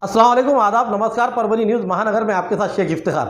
अस्सलाम वालेकुम, आदाब, नमस्कार। परभनी न्यूज़ महानगर में आपके साथ शेख इफ्तिखार।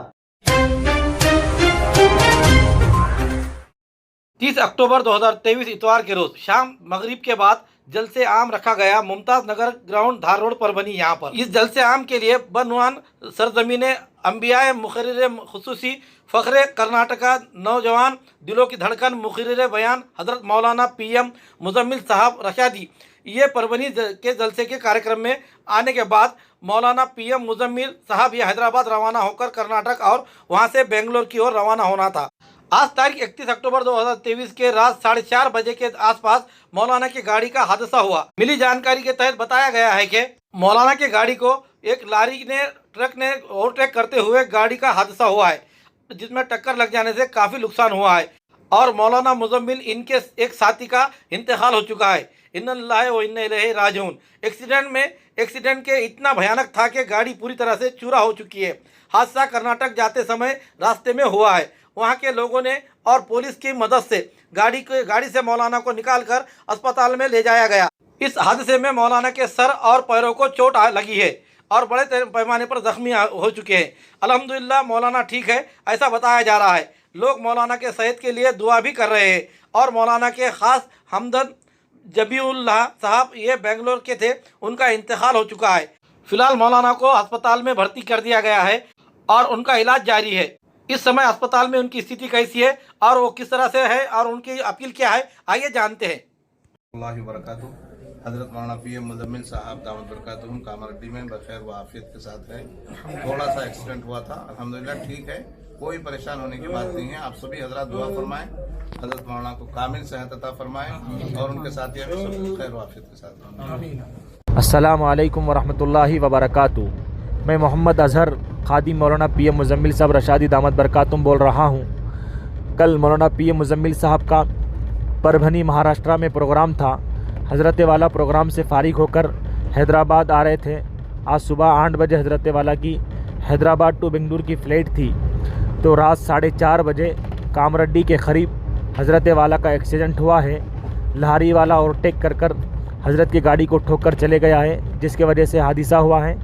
30 अक्टूबर 2023 इतवार के रोज शाम मगरिब के बाद जलसे आम रखा गया मुमताज नगर ग्राउंड धार रोड परभनी। यहाँ पर इस जलसे आम के लिए बनवान सरजमीन अंबिया मुखर्रिर खुसूसी फ़ख्रे कर्नाटका नौजवान दिलों की धड़कन मुखर्रिर बयान हजरत मौलाना PM मुजम्मिल साहब रशादी ये परभनी के जलसे के कार्यक्रम में आने के बाद मौलाना PM मुजम्मिल साहब ये हैदराबाद रवाना होकर कर्नाटक और वहां से बेंगलोर की ओर रवाना होना था। आज तारीख 31 अक्टूबर 2023 के रात 4:30 बजे के आसपास मौलाना की गाड़ी का हादसा हुआ। मिली जानकारी के तहत बताया गया है कि मौलाना की गाड़ी को एक लारी ने ट्रक ने ओवरटेक करते हुए गाड़ी का हादसा हुआ है, जिसमें टक्कर लग जाने से काफ़ी नुकसान हुआ है और मौलाना मुजम्मिल इनके एक साथी का इंतकाल हो चुका है। इन्ना लिल्लाहि व इन्ना इलैहि राजिऊन। एक्सीडेंट के इतना भयानक था कि गाड़ी पूरी तरह से चूरा हो चुकी है। हादसा कर्नाटक जाते समय रास्ते में हुआ है। वहां के लोगों ने और पुलिस की मदद से गाड़ी से मौलाना को निकालकर अस्पताल में ले जाया गया। इस हादसे में मौलाना के सर और पैरों को चोट लगी है और बड़े पैमाने पर जख्मी हो चुके हैं। अल्हम्दुलिल्लाह मौलाना ठीक है, ऐसा बताया जा रहा है। लोग मौलाना के सेहत के लिए दुआ भी कर रहे हैं और मौलाना के खास हमदर्द जबीउल्लाह साहब ये बेंगलोर के थे, उनका इंतकाल हो चुका है। फिलहाल मौलाना को अस्पताल में भर्ती कर दिया गया है और उनका इलाज जारी है। इस समय अस्पताल में उनकी स्थिति कैसी है और वो किस तरह से है और उनकी अपील क्या है, आइए जानते हैं। हजरत मौलाना PM मुजम्मिल साहब दामद बरकातुहुम कामारेड्डी में बखैर व आफियत के साथ है। थोड़ा सा एक्सीडेंट हुआ था, अल्हम्दुलिल्लाह ठीक है, कोई परेशान होने की बात नहीं है। आप सभी हजरत दुआ फरमाएं, हजरत मौलाना को कामिल सेहत अता फरमाएं और उनके साथियों में सब खैर व आफियत के साथ। अस्सलाम वालेकुम व रहमतुल्लाहि व बरकातुहू। मैं मोहम्मद अजहर खादिम मौलाना PM मुजम्मिल साहब रशादी दामद बरकातुहुम बोल रहा हूँ। कल मौलाना PM मुजम्मिल साहब का परभनी महाराष्ट्र में प्रोग्राम था। हज़रत वाला प्रोग्राम से फ़ारिग होकर हैदराबाद आ रहे थे। आज सुबह 8 बजे हज़रत वाला की हैदराबाद टू बेंगलुरु की फ़्लाइट थी, तो रात 4:30 बजे कामरेड्डी के करीब हज़रत वाला का एक्सीडेंट हुआ है। लहारी वाला ओवरटेक कर हज़रत की गाड़ी को ठोकर चले गया है, जिसके वजह से हादसा हुआ है।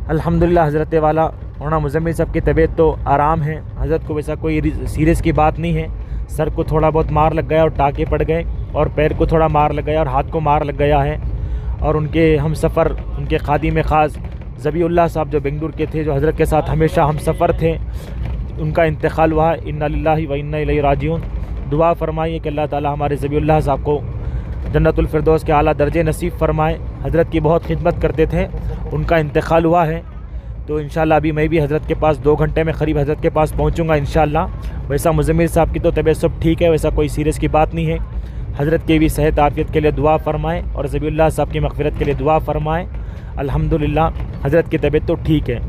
अल्हम्दुलिल्लाह हज़रत वाला मौलाना मुजम्मिल साहब की तबीयत तो आराम है। हज़रत को वैसा कोई सीरियस की बात नहीं है। सर को थोड़ा बहुत मार लग गया और टाँके पड़ गए और पैर को थोड़ा मार लग गया और हाथ को मार लग गया है। और उनके हम सफ़र उनके खादिम ख़ास ज़बीउल्लाह साहब जो बेंगलुरु के थे, जो हज़रत के साथ हमेशा हम सफ़र थे, उनका इंतकाल हुआ। इन्ना लिल्लाहि व इन्ना इलैहि राजिऊन। दुआ फरमाइए कि अल्लाह ताला हमारे ज़बीउल्लाह साहब को जन्नतुल फिरदौस के आला दर्जे नसीब फरमाए। हज़रत की बहुत खिदमत करते थे, उनका इंतकाल हुआ है। तो इंशाल्लाह अभी मैं भी हज़रत के पास 2 घंटे में करीब हज़रत के पास पहुंचूंगा इंशाल्लाह। वैसा मुजम्मिल साहब की तो तबीयत सब ठीक है, वैसा कोई सीरियस की बात नहीं है। हज़रत के भी सेहत आफियत के लिए दुआ फरमाएँ और ज़बीउल्लाह साहब की मग़फ़िरत के लिए दुआ फरमाएँ। अल्हम्दुलिल्लाह हज़रत की तबीयत तो ठीक है।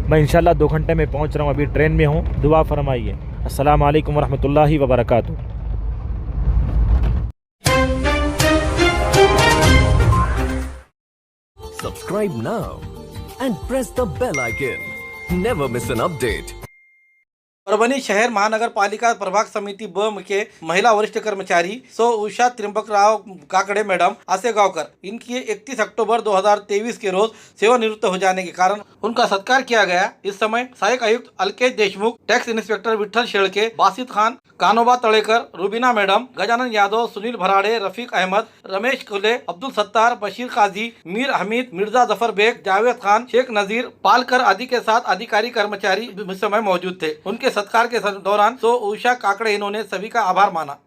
मैं इंशाल्लाह 2 घंटे में पहुँच रहा हूँ, अभी ट्रेन में हूँ। दुआ फरमाइए। अस्सलामु अलैकुम व रहमतुल्लाहि व बरकातुहू। Subscribe now and press the bell icon. Never miss an update. Parbhani शहर महानगर पालिका प्रभाग समिती ब के महिला वरिष्ठ कर्मचारी सौ उषा त्र्यंबकराव काकड़े मैडम आसेगावकर, इनकी 31 अक्टूबर 2023 के रोज सेवानिवृत्त हो जाने के कारण उनका सत्कार किया गया। इस समय सहायक आयुक्त Alkesh Deshmukh, tax inspector Vitthal Shelke, Basit Khan, Kanoba Talekar, Rubina madam, Gajanan Yadav, Sunil Bharade, Rafiq Ahmed, Ramesh Kule, Abdul Sattar, Bashir Kazi, Mir Hamid, Mirza Zafar Baig, Javed Khan, Sheikh Nazir, Palkar आदि के साथ अधिकारी कर्मचारी इस समय मौजूद थे। उनके सत्कार के दौरान सो उषा काकड़े इन्होंने सभी का आभार माना।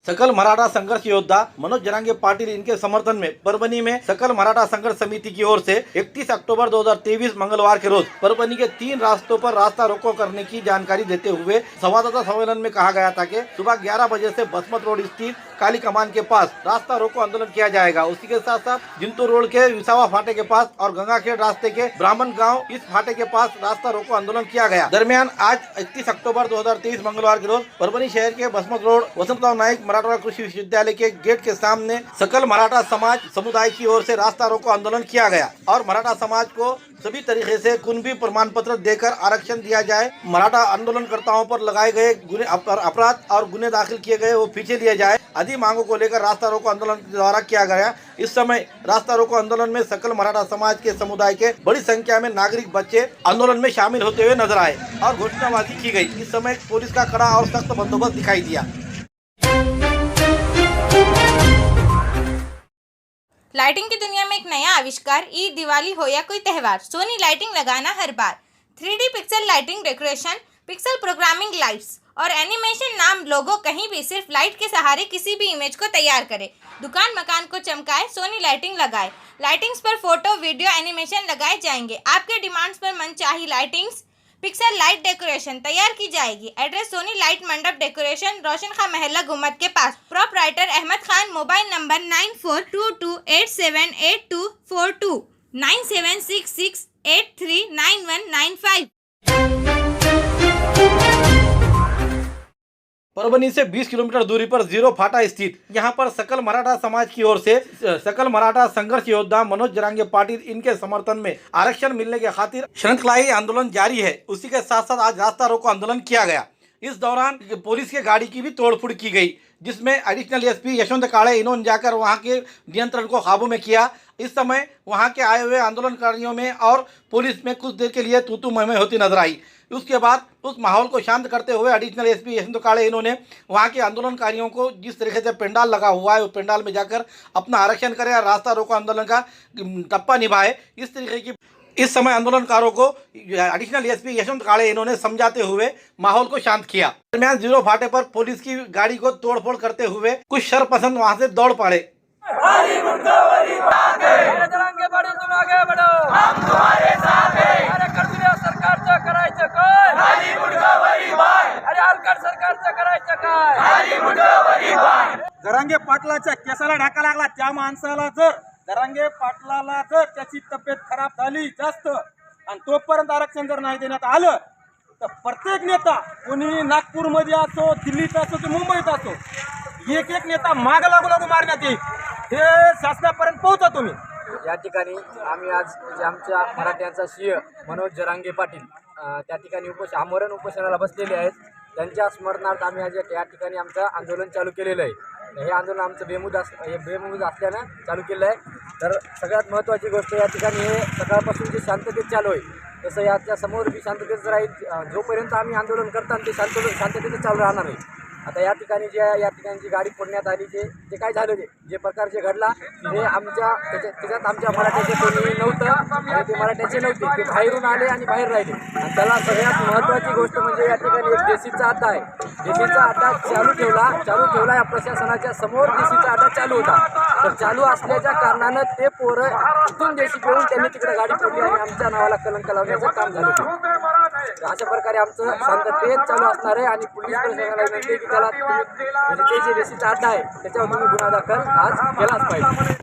सकल मराठा संघर्ष योद्धा मनोज जरांगे पाटिल इनके समर्थन में परभनी में सकल मराठा संघर्ष समिति की ओर से 31 अक्टूबर 2023 मंगलवार के रोज परभनी के 3 रास्तों पर रास्ता रोको करने की जानकारी देते हुए संवाददाता सम्मेलन में कहा गया था कि सुबह 11 बजे से बसमत रोड स्थित काली कमान के पास रास्ता रोको आंदोलन किया जाएगा। उसी के साथ साथ जिंतूर रोड के विसावा फाटे के पास और गंगाखेड़ रास्ते के ब्राह्मण गाँव इस फाटे के पास रास्ता रोको आंदोलन किया गया। दरमियान आज 31 अक्टूबर 2023 मंगलवार के रोज परभनी शहर के बसमत रोड वसंतराव नाइक मराठवाड़ा कृषि विश्वविद्यालय के गेट के सामने सकल मराठा समाज समुदाय की ओर से रास्ता रोको आंदोलन किया गया और मराठा समाज को सभी तरीके से कुनबी प्रमाण पत्र देकर आरक्षण दिया जाए। मराठा आंदोलनकर्ताओं पर लगाए गए अपराध और गुने दाखिल किए गए वो पीछे लिए जाए आदि मांगों को लेकर रास्ता रोको आंदोलन द्वारा किया गया। इस समय रास्ता रोको आंदोलन में सकल मराठा समाज के समुदाय के बड़ी संख्या में नागरिक बच्चे आंदोलन में शामिल होते हुए नजर आए और घोषणाबाजी की गई। इस समय पुलिस का कड़ा और सख्त बंदोबस्त दिखाई दिया। लाइटिंग की दुनिया में एक नया आविष्कार, ईद, दिवाली हो या कोई त्यौहार, सोनी लाइटिंग लगाना हर बार। 3D pixel lighting, decoration, pixel programming, lights और एनिमेशन नाम लोगो कहीं भी सिर्फ लाइट के सहारे किसी भी इमेज को तैयार करे। दुकान मकान को चमकाए, सोनी लाइटिंग लगाए। लाइटिंग्स पर फोटो, वीडियो, एनिमेशन लगाए जाएंगे। आपके डिमांड्स पर मनचाही लाइटिंग्स, पिक्सल लाइट डेकोरेशन तैयार की जाएगी। Address Soni light Mandap decoration, Roshan Khan महल्ला गुम्मत के पास। Proprietor Ahmed Khan. Mobile number 9422878242 9766839195। Parbhani से 20 किलोमीटर दूरी पर जीरो फाटा स्थित यहाँ पर सकल मराठा समाज की ओर से सकल मराठा संघर्ष योद्धा मनोज जरांगे पाटिल इनके समर्थन में आरक्षण मिलने के खातिर श्रृंखलाई आंदोलन जारी है। उसी के साथ साथ आज रास्ता रोको आंदोलन किया गया। इस दौरान पुलिस के गाड़ी की भी तोड़फोड़ की गई, जिसमें एडिशनल एसपी यशवंत काळे इन्होंने जाकर वहां के नियंत्रण को काबू में किया। इस समय वहां के आए हुए आंदोलनकारियों में और पुलिस में कुछ देर के लिए तू मैं होती नजर आई। उसके बाद उस माहौल को शांत करते हुए एडिशनल एसपी यशवंत काळे इन्होंने वहां के आंदोलनकारियों को जिस तरीके से पंडाल लगा हुआ है, वो पंडाल में जाकर अपना आरक्षण करें और रास्ता रोको आंदोलन का टप्पा निभाए, इस तरीके की इस समय आंदोलनकारों को एडिशनल एसपी यशवंत काळे इन्होंने समझाते हुए माहौल को शांत किया। दरमियान जीरो फाटे पर पुलिस की गाड़ी को तोड़फोड़ करते हुए कुछ शरपसंद वहां से दौड़ पड़े। जरांगे पाटलाच्या केसाला ढाका लागला, त्या माणसाला जर जरांगे पाटलाला जर त्याची तब्येत खराब झाली जास्त आणि तोपर्यंत आरक्षण जर नाही देण्यात आलं तर प्रत्येक नेता, कोणी नागपूरमध्ये असो, दिल्लीत असो की मुंबईत असो, एक एक नेता माग लागू लागू मारण्यात येईल। हे शासनापर्यंत पोहोचा तुम्ही। या ठिकाणी आम्ही आज जे आमच्या मराठ्यांचा सिंह मनोज जरांगे पाटील त्या ठिकाणी आमरण उपोषणाला बसलेले आहेत। त्यांच्या स्मरणार्थ आम्ही आज या ठिकाणी आमचं आंदोलन चालू केलेलं आहे। हे आंदोलन आमचं बेमुदत असल्यानं चालू केलं आहे। तर सगळ्यात महत्त्वाची गोष्ट या ठिकाणी हे सकाळपासून जे शांततेत चालू आहे, तसं याच्या समोर बी शांततेत राहील। जोपर्यंत आम्ही आंदोलन करताना ते शांततेत चालू राहणार आहे। आता या ठिकाणी या ठिकाणी जी गाडी फोडण्यात आली, ते काय झालं, जे प्रकार जे घडला हे त्याच्यात आमच्या मराठ्याचे कोणी नव्हतं आणि ते मराठ्याचे नव्हते, ते बाहेरून आले आणि बाहेर राहिले। आणि त्याला सगळ्यात महत्त्वाची गोष्ट म्हणजे या ठिकाणी एक देशीचा अड्डा आहे। देशीचा अड्डा चालू ठेवला या प्रशासनाच्या समोर देशीचा अड्डा चालू होता। तर चालू असल्याच्या कारणानं ते पोरं इथून देशी घेऊन त्यांनी तिकडे गाडी फोडली आणि आमच्या नावाला कलंक लावण्याचं काम झालं। अशा प्रकारे आमचं शांततेत चालू असणार आहे आणि पोलीस प्रशासनाला विनंती की त्याला म्हणजे ते जे देशीचा अड्डा आहे त्याच्यावर तुम्ही गुन्हा दाखल आज केलाच पाहिजे।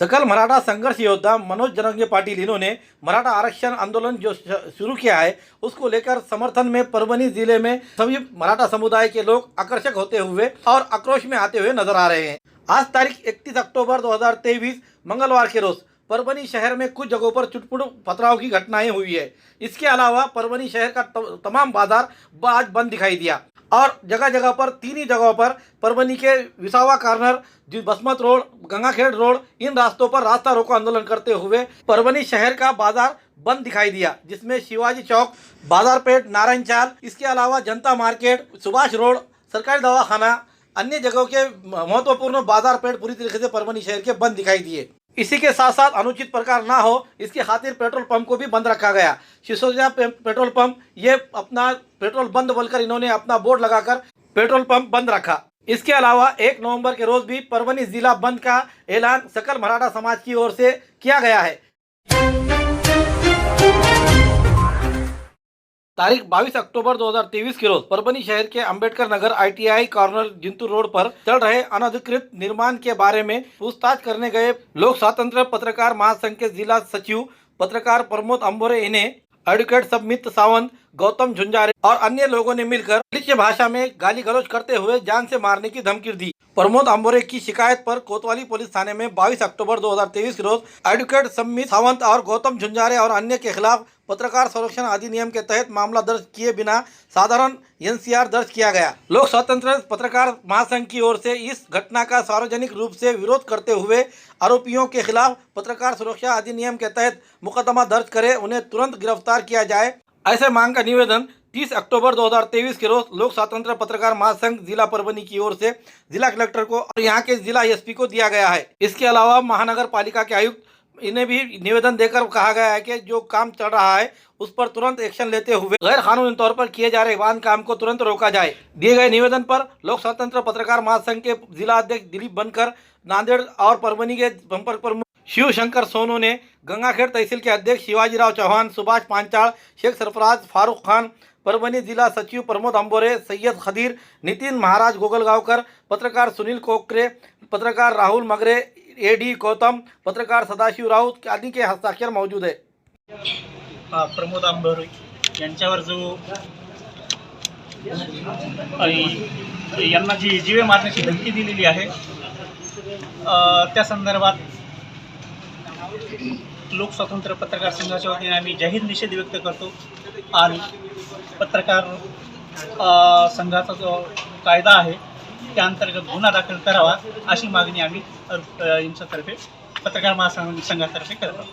सकल मराठा संघर्ष योद्धा मनोज जरांगे पाटिल इन्होंने मराठा आरक्षण आंदोलन जो शुरू किया है उसको लेकर समर्थन में परभनी जिले में सभी मराठा समुदाय के लोग आकर्षक होते हुए और आक्रोश में आते हुए नजर आ रहे हैं। आज तारीख 31 अक्टूबर 2023 मंगलवार के रोज परभनी शहर में कुछ जगहों पर चुटपुट पथराव की घटनाएं हुई है। इसके अलावा परभनी शहर का तमाम बाजार आज बंद दिखाई दिया और जगह जगह पर 3 ही जगहों पर परभनी के विसावा corner, Basmat road, Gangakhed road, इन रास्तों पर रास्ता रोको आंदोलन करते हुए परभनी शहर का बाजार बंद दिखाई दिया, जिसमें शिवाजी चौक, बाजारपेट, नारायण चाल, इसके अलावा जनता मार्केट, सुभाष रोड, सरकारी दवाखाना, अन्य जगहों के महत्वपूर्ण बाजारपेट पूरी तरीके से परभनी शहर के बंद दिखाई दिए। इसी के साथ साथ अनुचित प्रकार ना हो इसके खातिर पेट्रोल पंप को भी बंद रखा गया। सिसोदिया पेट्रोल पंप ये अपना पेट्रोल बंद बोलकर इन्होंने अपना बोर्ड लगाकर पेट्रोल पंप बंद रखा। इसके अलावा 1 नवंबर के रोज भी परभनी जिला बंद का ऐलान सकल मराठा समाज की ओर से किया गया है। तारीख 22 अक्टूबर 2023 के रोज परभनी शहर के Ambedkar Nagar ITI corner Jintur road पर चल रहे अनधिकृत निर्माण के बारे में पूछताछ करने गए लोक स्वतंत्र पत्रकार महासंघ के जिला सचिव पत्रकार प्रमोद अंबोरे इन्हें एडवोकेट सबमित सावंत, गौतम झुंझारे और अन्य लोगों ने मिलकर पुलिस भाषा में गाली गलौज करते हुए जान से मारने की धमकी दी। प्रमोद अंबोरे की शिकायत पर कोतवाली पुलिस थाने में 22 अक्टूबर 2023 के रोज एडवोकेट सबमित सावंत और गौतम झुंझारे और अन्य के खिलाफ पत्रकार संरक्षण अधिनियम के तहत मामला दर्ज किए बिना साधारण एनसीआर दर्ज किया गया। लोक स्वतंत्र पत्रकार महासंघ की ओर से इस घटना का सार्वजनिक रूप से विरोध करते हुए आरोपियों के खिलाफ पत्रकार सुरक्षा अधिनियम के तहत मुकदमा दर्ज करे, उन्हें तुरंत गिरफ्तार किया जाए, ऐसे मांग का निवेदन 30 अक्टूबर 2023 के रोज लोक स्वतंत्र पत्रकार महासंघ जिला परभनी की ओर से जिला कलेक्टर को और यहाँ के जिला एसपी को दिया गया है। इसके अलावा महानगर पालिका के आयुक्त इन्हें भी निवेदन देकर कहा गया है कि जो काम चल रहा है उस पर तुरंत एक्शन लेते हुए गैर कानूनी तौर पर किए जा रहे बांध काम को तुरंत रोका जाए। दिए गए निवेदन पर लोक स्वतंत्र पत्रकार महासंघ के जिला अध्यक्ष दिलीप बनकर, नांदेड़ और परभनी के संपर्क प्रमुख शिव शंकर सोनू ने, गंगाखेड़ तहसील के अध्यक्ष शिवाजीराव चौहान, सुभाष पांचाल, शेख सरफराज, फारूक खान, परभनी जिला सचिव प्रमोद अंबोरे, सैयद खदीर, नितिन महाराज गोगलगांवकर, पत्रकार सुनील कोकरे, पत्रकार राहुल मगरे, एडी गौतम, पत्रकार सदाशिव राऊत आदि के हस्ताक्षर मौजूद है। प्रमोद अंबोरे यांच्यावर जो यांना जी जीवे मारण्याची धमकी दिलेली आहे त्या संदर्भात लोक स्वतंत्र पत्रकार संघाच्या वतीने आम्ही जाहीर निषेध व्यक्त करतो आणि पत्रकार संघाचा जो कायदा आहे त्या अंतर्गत गुन्हा दाखल करावा अशी मागणी आम्ही यांच्यातर्फे पत्रकार महासंघातर्फे करत आहोत।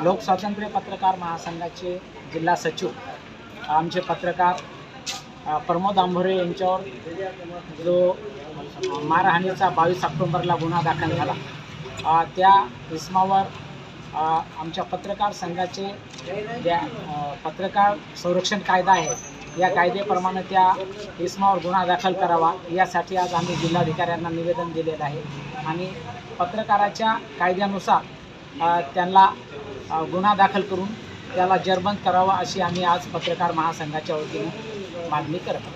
लोक स्वातंत्र्य पत्रकार महासंघाचे जिल्हा सचिव आमचे पत्रकार प्रमोद आंभोरे यांच्यावर जो मारहाणीचा 22 ऑक्टोबरला गुन्हा दाखल झाला त्या इसमावर आमच्या पत्रकार संघाचे ज्या पत्रकार संरक्षण कायदा आहे या कायद्याप्रमाणे त्या इसमावर गुन्हा दाखल करावा यासाठी आज आम्ही जिल्हाधिकाऱ्यांना निवेदन दिलेलं आहे आणि पत्रकाराच्या कायद्यानुसार त्यांना गुन्हा दाखल करून त्याला जेरबंद करावा अशी आम्ही आज पत्रकार महासंघाच्या वतीने मागणी करत आहोत।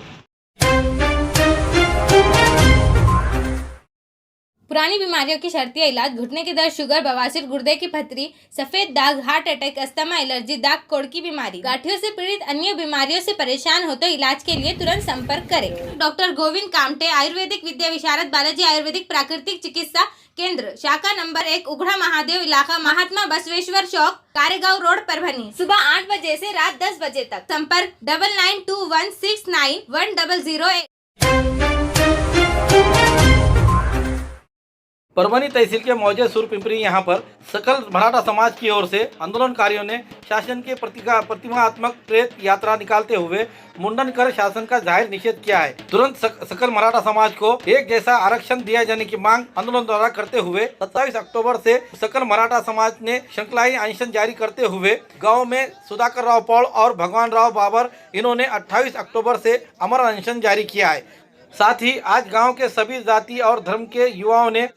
पुरानी बीमारियों की शर्तिया इलाज, घुटने के दर्द, शुगर, बवासीर, गुर्दे की पथरी, सफेद दाग, हार्ट अटैक, अस्थमा, एलर्जी, दाग कोड़ की बीमारी, गांठियों से पीड़ित अन्य बीमारियों से परेशान हो तो इलाज के लिए तुरंत संपर्क करें। डॉक्टर गोविंद कामटे, आयुर्वेदिक विद्या विशारद, बालाजी आयुर्वेदिक प्राकृतिक चिकित्सा केंद्र, शाखा नंबर 1, उघड़ा महादेव, इलाका महात्मा बसवेश्वर चौक, कारेगांव रोड, परभनी। सुबह 8 बजे से रात 10 बजे तक। संपर्क 9921691008। परभनी तहसील के मौजे सुरपिंपरी यहाँ पर सकल मराठा समाज की ओर से आंदोलनकारियों ने शासन के प्रतिमात्मक प्रेत यात्रा निकालते हुए मुंडन कर शासन का जाहिर निषेध किया है। तुरंत सकल मराठा समाज को एक जैसा आरक्षण दिया जाने की मांग आंदोलन द्वारा करते हुए 27 अक्टूबर से सकल मराठा समाज ने श्रृंखलाई अनशन जारी करते हुए गाँव में सुधाकर राव पौड़ और भगवान राव बाबर इन्होंने 28 अक्टूबर से अमर अनशन जारी किया है। साथ ही आज गाँव के सभी जाति और धर्म के युवाओं ने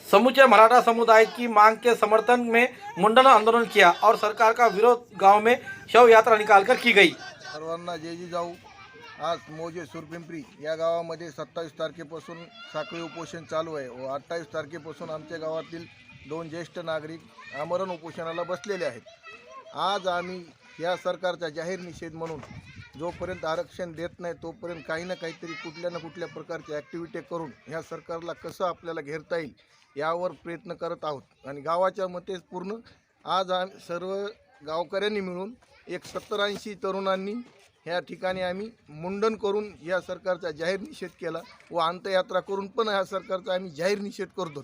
समूचे मराठा समुदाय की मांग के समर्थन में मुंडन आंदोलन किया और सरकार का विरोध गांव में शव यात्रा निकालकर की गई। सर्वांना जय जिजाऊ। आज मौजे सुरपिंपरी या गावामध्ये 27 तारखेपासून साखळी उपोषण चालू आहे व 28 तारखेपासून आमच्या गावातील 2 ज्येष्ठ नागरिक आमरण उपोषणाला बसलेले आहेत। आज आम्ही या सरकारचा जाहीर निषेध म्हणून जोपर्यंत आरक्षण देत नाही तोपर्यंत काही ना काहीतरी कुठल्या ना कुठल्या प्रकारच्या ॲक्टिव्हिटी करून ह्या सरकारला कसं आपल्याला घेरता येईल यावर प्रयत्न करत आहोत आणि गावाच्या मते पूर्ण आज आम्ही सर्व गावकऱ्यांनी मिळून एक 70-80 तरुणांनी ह्या ठिकाणी आम्ही मुंडन करून या सरकारचा जाहीर निषेध केला व अंत्ययात्रा करून पण ह्या सरकारचा आम्ही जाहीर निषेध करतो।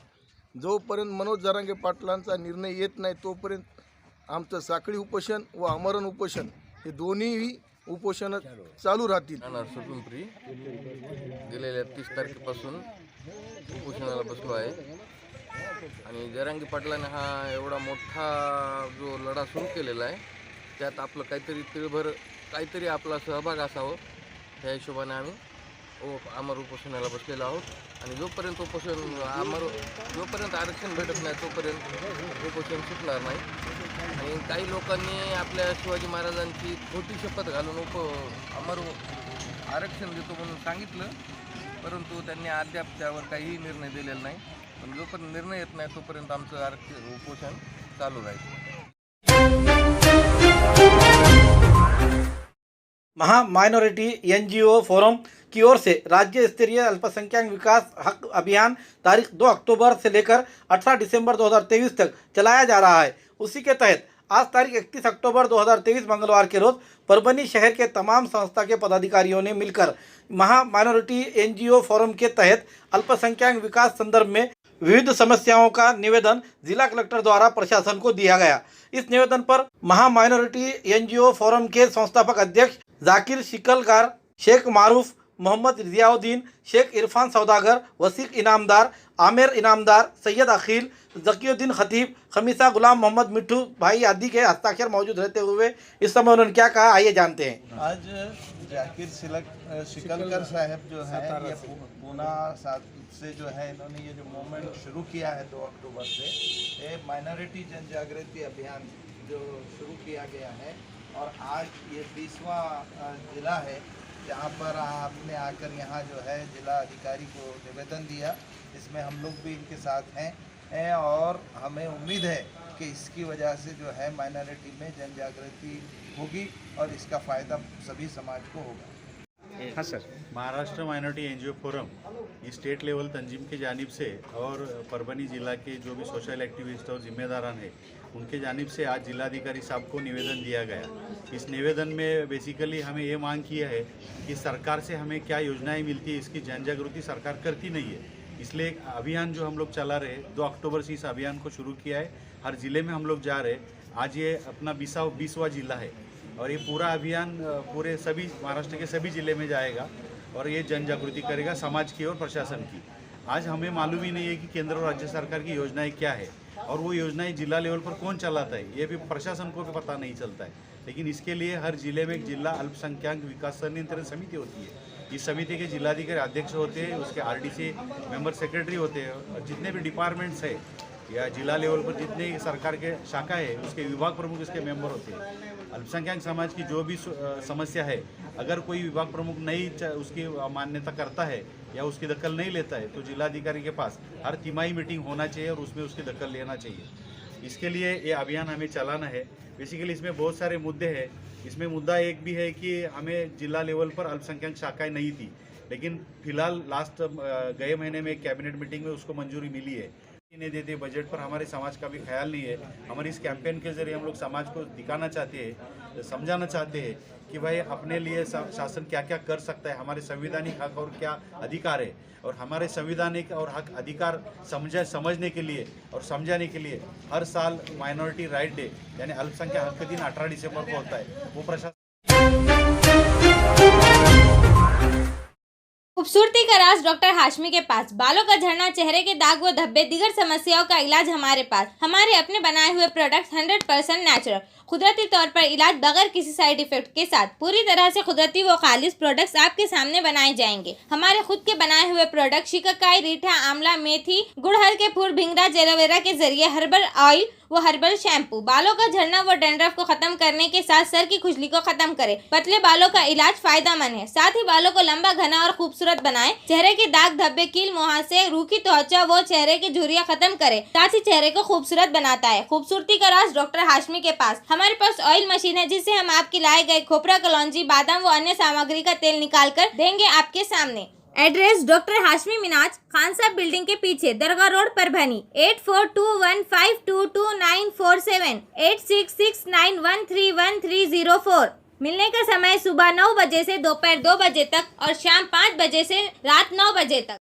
जोपर्यंत मनोज जरांगे पाटलांचा निर्णय येत नाही तोपर्यंत आमचं साखळी उपोषण व आमरण उपोषण हे दोन्हीही उपोषण चालू राहतील। सुरपिंपरी गेलेल्या 30 तारखेपासून उपोषणाला बसलो आहे आणि जरांगे पाटलाने हा एवढा मोठा जो लढा सुरू केलेला आहे त्यात आपलं काहीतरी तिळभर काहीतरी आपला सहभाग असावं त्या हिशोबाने आम्ही अमर उपोषणाला बसलेलो आहोत आणि जोपर्यंत जोपर्यंत आरक्षण भेटत नाही तोपर्यंत उपोषण सुटणार नाही। आणि काही लोकांनी आपल्या शिवाजी महाराजांची खोटी शपथ घालून अमर आरक्षण देतो म्हणून सांगितलं, परंतु त्यांनी अद्याप त्यावर काहीही निर्णय दिलेला नाही। पण जोपर्यंत निर्णय येत नाही तोपर्यंत आमचं आरक्षण उपोषण चालू राहील। महा माइनॉरिटी एनजीओ फोरम की ओर से राज्य स्तरीय अल्पसंख्यक विकास हक अभियान तारीख 2 अक्टूबर से लेकर 18 दिसंबर 2023 तक चलाया जा रहा है। उसी के तहत आज तारीख 31 अक्टूबर 2023 मंगलवार के रोज परभनी शहर के तमाम संस्था के पदाधिकारियों ने मिलकर महा माइनॉरिटी एनजीओ फोरम के तहत अल्पसंख्यक विकास संदर्भ में विविध समस्याओं का निवेदन जिला कलेक्टर द्वारा प्रशासन को दिया गया। इस निवेदन पर महा माइनॉरिटी एनजीओ फोरम के संस्थापक अध्यक्ष जाकिर शिकलगार, शेख मारूफ, मोहम्मद रियाउद्दीन, शेख इरफान सौदागर, वसीक इनामदार, आमिर इनामदार, सैयद अखिल, जकीउद्दीन खतीब, खमीसा गुलाम मोहम्मद मिट्टू भाई आदि के हस्ताक्षर मौजूद रहते हुए इस समय उन्होंने क्या कहा, आइए जानते हैं। आज जाकिर शिकलकर साहब जो है ये पूना से जो है इन्होंने ये जो मूवमेंट शुरू किया है 2 अक्टूबर से, ये माइनॉरिटी जन जागृति अभियान जो शुरू किया गया है और आज ये 20वां जिला है जहाँ पर आपने आकर यहाँ जो है जिला अधिकारी को निवेदन दिया। इसमें हम लोग भी इनके साथ हैं और हमें उम्मीद है कि इसकी वजह से जो है माइनॉरिटी में जन जागृति होगी और इसका फ़ायदा सभी समाज को होगा। हाँ sir, Maharashtra minority NGO forum state level तंजीम की जानिब से और परभनी ज़िला के जो भी सोशल एक्टिविस्ट और जिम्मेदारान हैं उनके जानिब से आज जिलाधिकारी साहब को निवेदन दिया गया। इस निवेदन में बेसिकली हमें ये मांग किया है कि सरकार से हमें क्या योजनाएं मिलती है, इसकी जन जागृति सरकार करती नहीं है। इसलिए एक अभियान जो हम लोग चला रहे 2 अक्टूबर से इस अभियान को शुरू किया है। हर ज़िले में हम लोग जा रहे। आज ये अपना 20वां जिला है और ये पूरा अभियान पूरे सभी महाराष्ट्र के सभी ज़िले में जाएगा और ये जन जागृति करेगा समाज की और प्रशासन की। आज हमें मालूम ही नहीं है कि केंद्र और राज्य सरकार की योजनाएं क्या है और वो योजनाएं जिला लेवल पर कौन चलाता है, ये भी प्रशासन को भी पता नहीं चलता है। लेकिन इसके लिए हर जिले में एक जिला अल्पसंख्यक विकास नियंत्रण समिति होती है। इस समिति के जिलाधिकारी अध्यक्ष होते हैं, उसके आरडीसी मेंबर सेक्रेटरी होते हैं और जितने भी डिपार्टमेंट्स है या जिला लेवल पर जितने सरकार के शाखा है उसके विभाग प्रमुख इसके मेंबर होते हैं। अल्पसंख्यक समाज की जो भी समस्या है, अगर कोई विभाग प्रमुख नहीं उसकी मान्यता करता है या उसकी दखल नहीं लेता है तो जिलाधिकारी के पास हर तिमाही मीटिंग होना चाहिए और उसमें उसकी दखल लेना चाहिए। इसके लिए ये अभियान हमें चलाना है। बेसिकली इसमें बहुत सारे मुद्दे हैं। इसमें मुद्दा एक भी है कि हमें जिला लेवल पर अल्पसंख्यक शाखाएं नहीं थी, लेकिन फिलहाल लास्ट गए महीने में एक कैबिनेट मीटिंग में उसको मंजूरी मिली है। नहीं देते बजट पर हमारे समाज का भी ख्याल नहीं है। हमारे इस कैंपेन के जरिए हम लोग समाज को दिखाना चाहते हैं, समझाना चाहते हैं कि भाई अपने लिए शासन क्या क्या कर सकता है, हमारे संवैधानिक हक और क्या अधिकार है और हमारे संवैधानिक और हक अधिकार समझने के लिए और समझाने के लिए हर साल माइनॉरिटी राइट डे यानी अल्पसंख्यक हक दिन 18 दिसंबर को होता है। वो प्रशासन खूबसूरती का राज डॉक्टर हाशमी के पास। बालों का झड़ना, चेहरे के दाग व धब्बे, दीगर समस्याओं का इलाज हमारे पास। हमारे अपने बनाए हुए प्रोडक्ट्स 100% नेचुरल, कुदरती तौर पर इलाज बगैर किसी साइड इफेक्ट के साथ पूरी तरह से कुदरती व खालिश प्रोडक्ट्स आपके सामने बनाए जाएंगे। हमारे खुद के बनाए हुए प्रोडक्ट शिकाकाई, रीठा, आंवला, मेथी, गुड़हल के फूल, भिंगरा, एलोवेरा के जरिए हर्बल ऑयल वो हर्बल शैम्पू बालों का झड़ना व डैंड्रफ को खत्म करने के साथ सर की खुजली को खत्म करे। पतले बालों का इलाज फायदेमंद है, साथ ही बालों को लंबा, घना और खूबसूरत बनाए। चेहरे के दाग धब्बे, कील, मुहासे, रूखी त्वचा वो चेहरे की झुर्रियां खत्म करे, साथ ही चेहरे को खूबसूरत बनाता है। खूबसूरती का राज डॉक्टर हाशमी के पास। हमारे पास ऑयल मशीन है जिससे हम आपकी लाए गए खोपरा, कलौंजी, बादाम व अन्य सामग्री का तेल निकाल कर देंगे आपके सामने। एड्रेस डॉक्टर हाशमी मिनाज, खान साहब बिल्डिंग के पीछे, दरगाह रोड, परभनी। 8421522947, 8669131304। मिलने का समय सुबह 9 बजे से दोपहर 2 बजे तक और शाम 5 बजे से रात 9 बजे तक।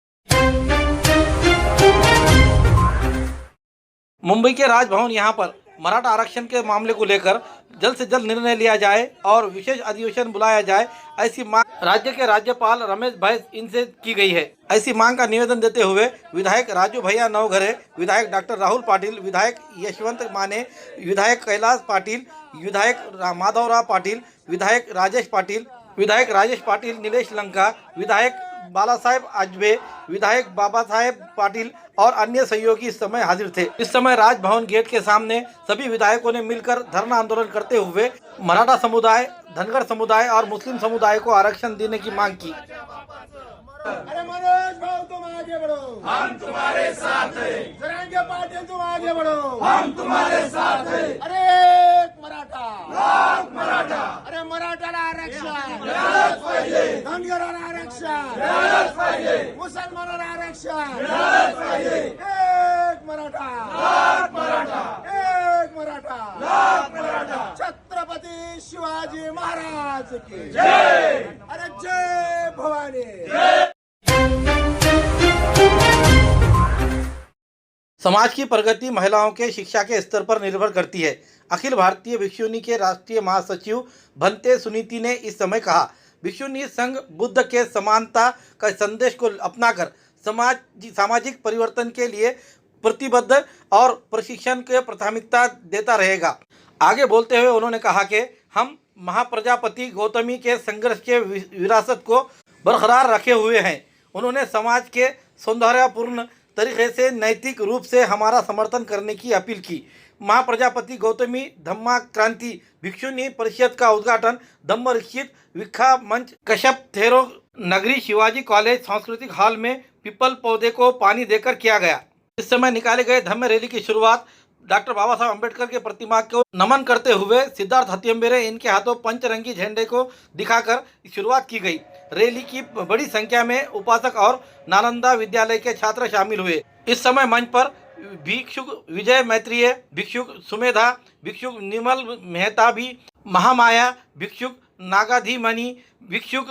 मुंबई के राजभवन यहाँ पर मराठा आरक्षण के मामले को लेकर जल्द से जल्द निर्णय लिया जाए और विशेष अधिवेशन बुलाया जाए, ऐसी मांग राज्य के राज्यपाल रमेश भाई इनसे की गई है। ऐसी मांग का निवेदन देते हुए विधायक राजू भैया नवघरे, विधायक डॉक्टर राहुल पाटिल, विधायक यशवंत माने, विधायक कैलाश पाटिल, विधायक माधवराव पाटिल, विधायक राजेश पाटिल, नीलेश लंका, विधायक बालासाहेब आजबे, विधायक बाबा साहेब पाटिल और अन्य सहयोगी इस समय हाजिर थे। इस समय राजभवन गेट के सामने सभी विधायकों ने मिलकर धरना आंदोलन करते हुए मराठा समुदाय, धनगर समुदाय और मुस्लिम समुदाय को आरक्षण देने की मांग की। अरे मनोज भाऊ तुम आगे बढ़ो, हम तुम्हारे साथ हैं। जरांगे पाटिल तुम आगे बढ़ो, हम तुम्हारे साथ हैं। अरे मराठा, लाख मराठा, अरे मराठाला आरक्षण मिळालंच पाहिजे, धनगराला आरक्षण मिळालंच पाहिजे, मुसलमानाला आरक्षण मिळालंच पाहिजे। एक मराठा, लाख मराठा, एक मराठा छत्रपती शिवाजी महाराज की जय। अरे जय भवानी। समाज की प्रगति महिलाओं के शिक्षा के स्तर पर निर्भर करती है। अखिल भारतीय भिक्षुनी के राष्ट्रीय महासचिव भंते सुनीति ने इस समय कहा, भिक्षुनी संघ बुद्ध के समानता का संदेश को अपनाकर सामाजिक परिवर्तन के लिए प्रतिबद्ध और प्रशिक्षण के प्राथमिकता देता रहेगा। आगे बोलते हुए उन्होंने कहा कि हम महाप्रजापति गौतमी के संघर्ष के विरासत को बरकरार रखे हुए हैं। उन्होंने समाज के सौंदर्यपूर्ण तरीके से नैतिक रूप से हमारा समर्थन करने की अपील की। महाप्रजापति गौतमी धम्मा क्रांति भिक्षुनी परिषद का उद्घाटन धम्म रक्षित विखा मंच कश्यप थेरो नगरी शिवाजी कॉलेज सांस्कृतिक हॉल में पीपल पौधे को पानी देकर किया गया। इस समय निकाले गए धम्म रैली की शुरुआत डॉक्टर बाबा साहब अम्बेडकर के प्रतिमा को नमन करते हुए सिद्धार्थ हथियम्बेरे इनके हाथों पंचरंगी झंडे को दिखाकर शुरुआत की गई। रैली की बड़ी संख्या में उपासक और नालंदा विद्यालय के छात्र शामिल हुए। इस समय मंच पर भिक्षुक विजय मैत्रेय, भिक्षुक सुमेधा, भिक्षुक निर्मल मेहता भी, महामाया, भिक्षुक नागाधीमणि, भिक्षुक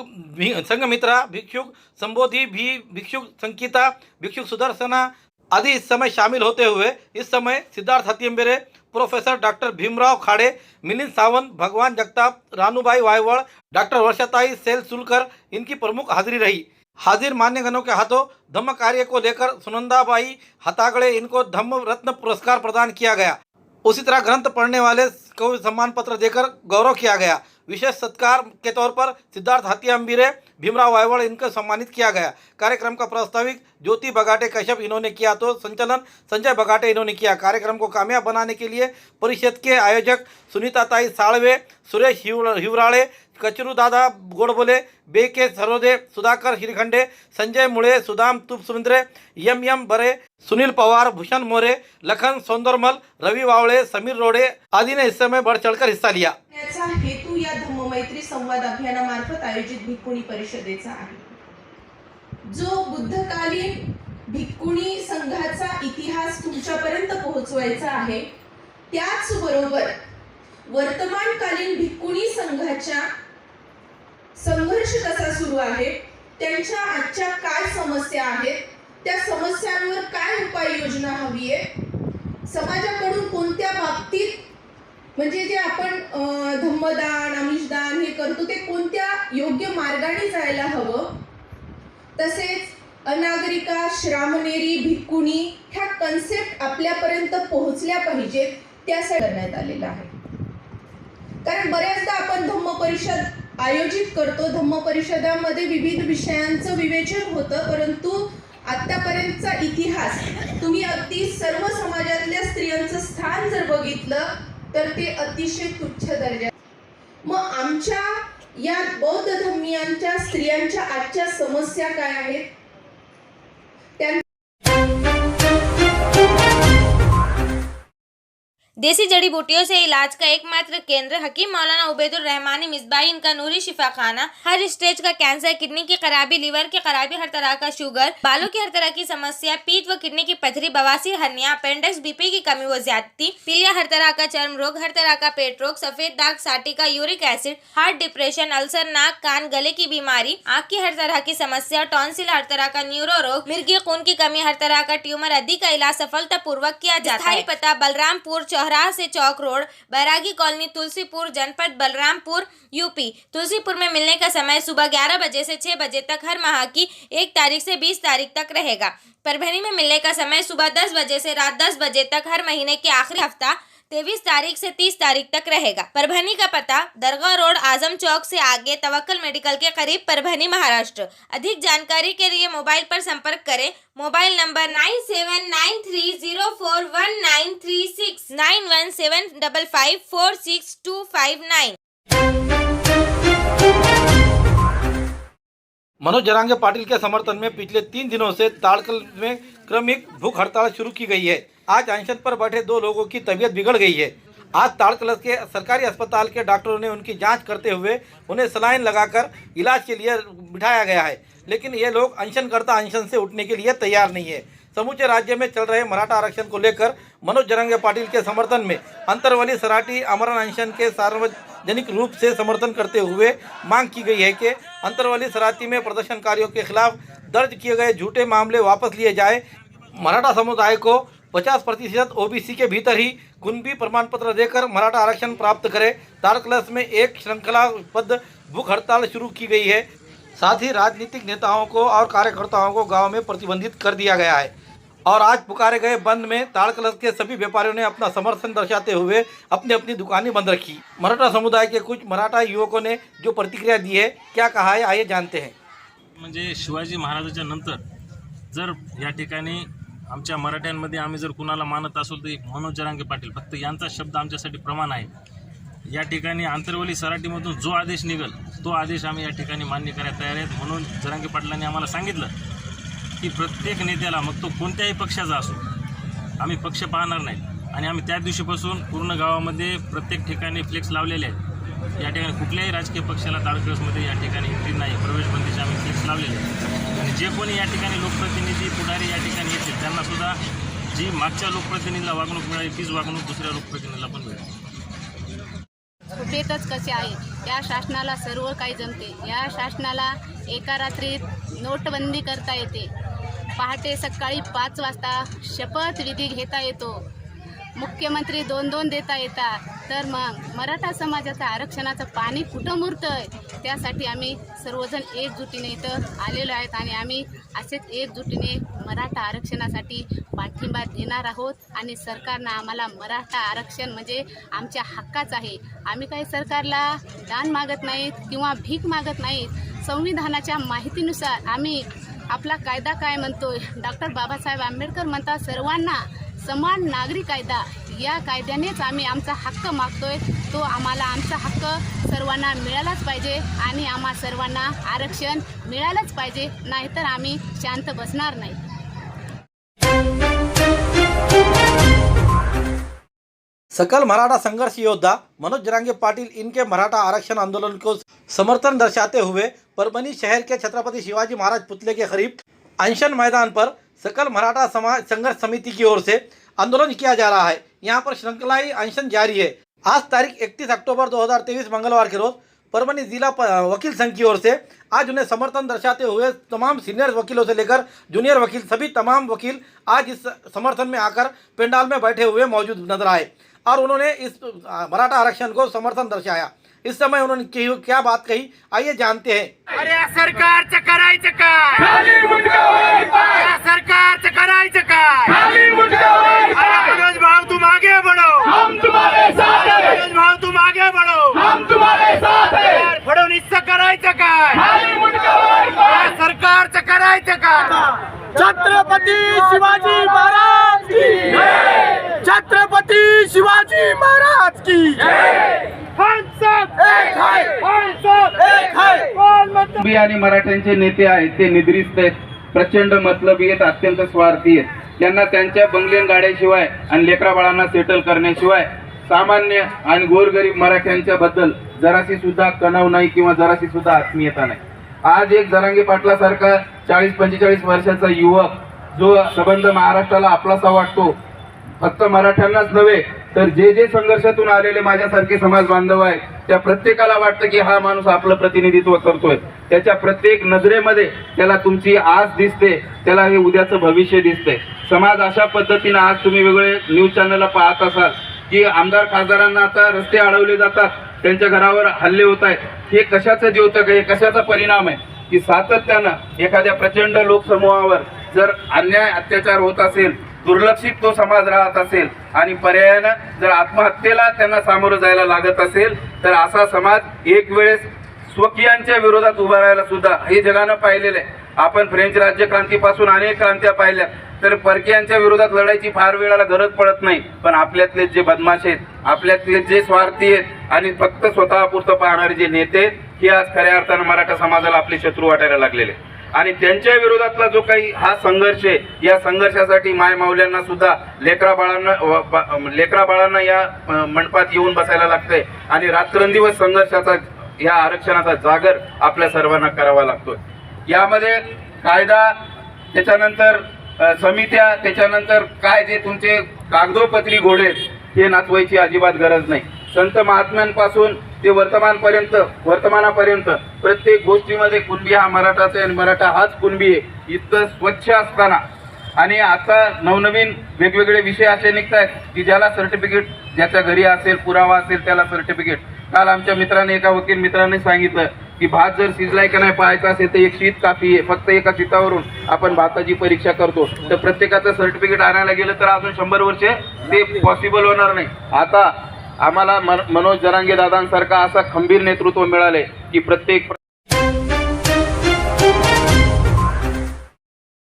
संघमित्रा, भिक्षुक संबोधि भी, भिक्षुक संकिता, भिक्षुक सुदर्शना आदि इस समय शामिल होते हुए इस समय सिद्धार्थ हथियम्बेरे, प्रोफेसर डॉक्टर भीमराव खाड़े, मिलिंद सावंत, भगवान जगताप, रानूबाई वायवड़, डॉक्टर वर्षाताई सेलसुलकर इनकी प्रमुख हाजिरी रही। हाजिर मान्यगणों के हाथों धम्म कार्य को लेकर सुनंदाबाई हतागड़े इनको धम्म रत्न पुरस्कार प्रदान किया गया। उसी तरह ग्रंथ पढ़ने वाले को सम्मान पत्र देकर गौरव किया गया। विशेष सत्कार के तौर पर सिद्धार्थ हथियम्बेरे, भीमराव वायवड़ इनको सम्मानित किया गया। कार्यक्रम का प्रास्ताविक ज्योति बगाटे कश्यप इन्होंने किया तो संचालन संजय बगाटे इन्होंने किया। कार्यक्रम को कामयाब बनाने के लिए परिषद के आयोजक सुनीताताई साळवे, सुरेश हिवराळे, कचरू दादा गोडबोले, बेके सरोदे, सुधाकर श्रीखंडे, संजय मुळे, सुदाम तुपसुंद्रे, एम बरे, सुनील पवार, भूषण मोरे, लखन सौंदरमल, रवि वावळे, समीर रोडे आदि ने इस समय बढ़ चढ़कर हिस्सा लिया। याचा हेतू या धम्ममैत्री संवाद अभियानामार्फत आयोजित भिक्खुणी परिषदेचा आहे, जो बुद्धकालीन भिक्खुणी संघाचा इतिहास तुमच्यापर्यंत पोहोचवायचा आहे। त्याचबरोबर वर्तमानकालीन भिक्खुणी संघाच्या संघर्ष कसा सुरू आहे, त्यांच्या आजच्या काय समस्या आहेत, त्या समस्यांवर काय उपाययोजना हवी आहे, समाजाकडून कोणत्या बाबतीत म्हणजे जे आपण धम्मदान आमिषदान हे करतो ते कोणत्या योग्य मार्गाने जायला हवं, तसेच अनागरिका, श्रामणेरी, भिक्खुणी ह्या कन्सेप्ट आपल्यापर्यंत पोहोचल्या पाहिजेत त्यासाठी करण्यात आलेला आहे। कारण बऱ्याचदा आपण धम्म परिषद आयोजित करतो, धम्म परिषदामध्ये विविध विषयांचं विवेचन होतं, परंतु आतापर्यंतचा इतिहास तुम्ही अगदी सर्व समाजातल्या स्त्रियांचं स्थान जर बघितलं तर ते अतिशय तुच्छ दर्जा। मग आमच्या या बौद्ध धम्मियांच्या स्त्रियांच्या आजच्या समस्या काय आहेत, देसी जड़ी बूटियों से इलाज का एकमात्र केंद्र हकीम मौलाना उबैदुर रहमानी मिसबाही इनका नूरी शिफा खाना। हर स्टेज का कैंसर, किडनी की खराबी, लीवर की खराबी, हर तरह का शुगर, बालों की हर तरह की समस्या, पीत व किडनी की पथरी, बवासीर, हर्निया, अपेंडिक्स, बीपी की कमी व ज्यादती, पीलिया, हर तरह का चर्म रोग, हर तरह का पेट रोग, सफेद दाग, sciatica, uric acid, heart, depression, ulcer, नाक कान गले की बीमारी, आँख की हर तरह की समस्या, टॉन्सिल, हर तरह का न्यूरो रोग, मिर्गी खून की कमी, हर तरह का ट्यूमर आदि का इलाज सफलतापूर्वक किया जाता है। पता बलरामपुर चौराहा से चौक रोड, बैरागी कॉलोनी, तुलसीपुर, जनपद बलरामपुर, यूपी। तुलसीपुर में मिलने का समय सुबह 11 बजे से 6 बजे तक हर माह की 1 तारीख से 20 तारीख तक रहेगा। परभनी में मिलने का समय सुबह 10 बजे से रात 10 बजे तक हर महीने के आखिरी हफ्ता 23 तारीख से 30 तारीख तक रहेगा। परभनी का पता दरगाह रोड, आजम चौक से आगे, तवक्कल मेडिकल के करीब, परभनी, महाराष्ट्र। अधिक जानकारी के लिए मोबाइल पर संपर्क करें। Mobile number 9793041936 9175546259। मनोज जरांगे पाटिल के समर्थन में पिछले 3 दिनों से ताड़कल में क्रमिक भूख हड़ताल शुरू की गई है। आज अनशन पर बैठे 2 लोगों की तबीयत बिगड़ गई है। आज ताड़कल के सरकारी अस्पताल के डॉक्टरों ने उनकी जांच करते हुए उन्हें सलाइन लगाकर इलाज के लिए बिठाया गया है, लेकिन ये लोग अनशनकर्ता अनशन से उठने के लिए तैयार नहीं है। समूचे राज्य में चल रहे मराठा आरक्षण को लेकर मनोज जरंगे पाटिल के समर्थन में अंतरवली सराठी आमरण अनशन के सार्वजनिक रूप से समर्थन करते हुए मांग की गई है कि अंतरवली सराठी में प्रदर्शनकारियों के खिलाफ दर्ज किए गए झूठे मामले वापस लिए जाए, मराठा समुदाय को 50% ओबीसी के भीतर ही कुणबी प्रमाण पत्र देकर मराठा आरक्षण प्राप्त करे। तारकलस में एक श्रृंखलाबद्ध भूख हड़ताल शुरू की गई है। साथ ही राजनीतिक नेताओं को और कार्यकर्ताओं को गांव में प्रतिबंधित कर दिया गया है और आज पुकारे गए बंद में ताड़कलस के सभी व्यापारियों ने अपना समर्थन दर्शाते हुए अपनी अपनी दुकानें बंद रखी। मराठा समुदाय के कुछ मराठा युवकों ने जो प्रतिक्रिया दी है, क्या कहा है, आइए जानते हैं। म्हणजे शिवाजी महाराजांच्या नंतर जर या ठिकाणी आमच्या मराठ्यांमध्ये आम्ही जर कुणाला मानत असू तर मनोज जरांगे पाटील, फक्त यांचा शब्द आमच्यासाठी प्रमाण आहे। या ठिकाणी आंतरवली सराटीमधून जो आदेश निघेल तो आदेश आम्ही या ठिकाणी मान्य करायला तयार आहेत। म्हणून जरांगे पाटलांनी आम्हाला सांगितलं की प्रत्येक नेत्याला, मग तो कोणत्याही पक्षाचा असो, आम्ही पक्ष पाहणार नाही आणि आम्ही त्या दिवशीपासून पूर्ण गावामध्ये प्रत्येक ठिकाणी फ्लेक्स लावलेले आहेत। या ठिकाणी कुठल्याही राजकीय पक्षाला तारकलसमध्ये या ठिकाणी एंट्री नाही, प्रवेशबंदीचे आम्ही फ्लेक्स लावलेले आहेत आणि जे कोणी या ठिकाणी लोकप्रतिनिधी पुढारी या ठिकाणी येतील त्यांना सुद्धा जी मागच्या लोकप्रतिनिधीला वागणूक मिळाली तीच वागणूक दुसऱ्या लोकप्रतिनिधीला पण मिळेल। कुठेतच कसे आहेत, या शासनाला सर्व काही जमते। या शासनाला एका रात्रीत नोटबंदी करता येते, पहाटे सकाळी 5 वाजता शपथविधी घेता येतो, मुख्यमंत्री 2-2 देता येतात। तर मग मराठा समाजाचं आरक्षणाचं पाणी कुठं मुरतंय, त्यासाठी आम्ही सर्वजण एकजुटीने इथं आलेलो आहेत आणि आम्ही असेच एकजुटीने मराठा आरक्षणासाठी पाठिंबा देणार आहोत आणि सरकारनं आम्हाला मराठा आरक्षण म्हणजे आमच्या हक्काचं आहे। आम्ही काही सरकारला दान मागत नाहीत किंवा भीक मागत नाहीत। संविधानाच्या माहितीनुसार आम्ही आपला कायदा काय म्हणतोय, डॉक्टर बाबासाहेब आंबेडकर म्हणतात सर्वांना समान नागरी कायदा, या कायद्यानेच आम्ही आमचा हक्क मागतोय। तो आम्हाला आमचा हक्क सर्वांना मिळालाच पाहिजे आणि आम्हा सर्वांना आरक्षण मिळालंच पाहिजे, नाहीतर आम्ही शांत बसणार नाही। सकल मराठा संघर्ष योद्धा मनोज जरांगे पाटिल इनके मराठा आरक्षण आंदोलन को समर्थन दर्शाते हुए परभनी शहर के छत्रपति शिवाजी महाराज पुतले के करीब अनशन मैदान पर सकल मराठा समाज संघर्ष समिति की ओर से आंदोलन किया जा रहा है। यहाँ पर श्रृंखलाई अनशन जारी है। आज तारीख 31 अक्टूबर 2023 मंगलवार के रोज परभनी जिला वकील संघ की ओर से आज उन्हें समर्थन दर्शाते हुए तमाम सीनियर वकीलों से लेकर जूनियर वकील सभी तमाम वकील आज इस समर्थन में आकर पंडाल में बैठे हुए मौजूद नजर आए और उन्होंने इस मराठा आरक्षण को समर्थन दर्शाया। इस समय उन्होंने क्या बात कही, आइए जानते हैं। अरे सरकारचं करायचं काय, सरकारचं करायचं काय, मनोज भाऊ तुम आगे बढ़ो, हम तुम्हारे साथ हैं। मनोज भाऊ तुम आगे बढ़ो, हम तुम्हारे साथ हैं। फडणवीसचं करायचं काय, सरकारचं करायचं काय। छत्रपती शिवाजी महाराज की जय, छत्रपती शिवाजी महाराज की जय। आणि मराठ्यांचे नेते आहेत ते निद्रिस्त आहेत, प्रचंड मतलबी आहेत, अत्यंत स्वार्थी आहेत। त्यांना त्यांच्या बंगल्यान गाड्याशिवाय आणि लेकरा बाळांना सेटल करण्याशिवाय सामान्य आणि गोरगरीब मराठ्यांच्या बद्दल जराशी सुद्धा कणाव नाही किंवा जराशी सुद्धा आत्मीयता नाही। आज एक जरांगे पाटलासारखा 40-45 वर्षाचा युवक जो संबंध महाराष्ट्राला आपलासा वाटतो, फक्त मराठ्यांनाच नव्हे तर जे संघर्षातून आलेले माझ्यासारखे समाज बांधव आहेत त्या प्रत्येकाला वाटतं की हा माणूस आपलं प्रतिनिधित्व करतोय। त्याच्या प्रत्येक नजरेमध्ये त्याला तुमची आस दिसते, त्याला हे उद्याचं भविष्य दिसते। समाज अशा पद्धतीने आज तुम्ही वेगळे न्यूज चॅनलला पाहत असाल की आमदार खासदारांना आता रस्ते अडवले जातात, त्यांच्या घरावर हल्ले होत आहेत। हे कशाचं द्योतक आहे, कशाचा परिणाम आहे की सातत्यानं एखाद्या प्रचंड लोकसमूहावर जर अन्याय अत्याचार होत असेल, दुर्लक्षित तो समाज राहत असेल आणि पर्यायानं जर आत्महत्येला त्यांना सामोरं जायला लागत असेल तर असा समाज एक वेळेस स्वकीयांच्या विरोधात उभा राहायला सुद्धा हे जगानं पाहिलेलं आहे। आपण फ्रेंच राज्यक्रांतीपासून अनेक क्रांत्या पाहिल्या तर परकीयांच्या विरोधात लढायची फार वेळाला गरज पडत नाही, पण आपल्यातले जे बदमाश आहेत, आपल्यातले जे स्वार्थी आहेत आणि फक्त स्वतःपुरतं पाहणारे जे नेते हे आज खऱ्या अर्थानं मराठा समाजाला आपले शत्रू वाटायला लागलेले आणि त्यांच्या विरोधातला जो काही हा संघर्ष आहे, या संघर्षासाठी माय माऊल्यांना सुद्धा लेकरा बाळांना या मंडपात येऊन बसायला लागतंय आणि रात्रंदिवस संघर्षाचा या आरक्षणाचा जागर आपल्या सर्वांना करावा लागतोय। यामध्ये कायदा, त्याच्यानंतर समित्या, त्याच्यानंतर काय जे तुमचे कागदोपत्री घोडे आहेत, हे नाचवायची अजिबात गरज नाही. संत महात्म्यांपासून ते वर्तमानापर्यंत प्रत्येक गोष्टीमध्ये कुणबी हा मराठाच आहे आणि मराठा हाच कुणबी आहे. इतकं स्वच्छ असताना आणि आता नवनवीन वेगवेगळे विषय असे निघत आहेत की ज्याला सर्टिफिकेट, ज्याच्या घरी असेल, पुरावा असेल, त्याला सर्टिफिकेट. काल आमच्या मित्राने, एका वकील मित्राने सांगितलं की भात जर शिजलाय का नाही पाहायचं असेल तर एक शीत काफी आहे. फक्त एका शीतावरून आपण भाताची परीक्षा करतो, तर प्रत्येकाचं सर्टिफिकेट आणायला गेलं तर अजून 100 वर्षे ते पॉसिबल होणार नाही. आता आम्हाला मनोज जरांगे दादांसारखा असा खंबीर नेतृत्व मिळाले की प्रत्येक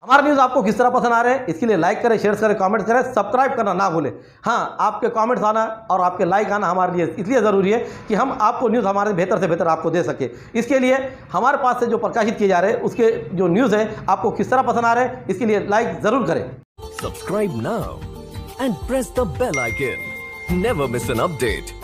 हमारे न्यूज़ आपको किस तरह पसंद आ रहे हैं, इसके लिए लाइक करें, शेयर करें, कमेंट करें, सब्सक्राइब करना ना भूलें. हाँ, आपके कमेंट्स आना और आपके लाइक आना हमारे लिए इसलिए ज़रूरी है कि हम आपको न्यूज़ हमारे बेहतर से बेहतर आपको दे सके. इसके लिए हमारे पास से जो प्रकाशित किए जा रहे हैं उसके जो न्यूज़ है आपको किस तरह पसंद आ रहे हैं, इसके लिए लाइक ज़रूर करें. Subscribe now and press the bell icon. Never miss an update.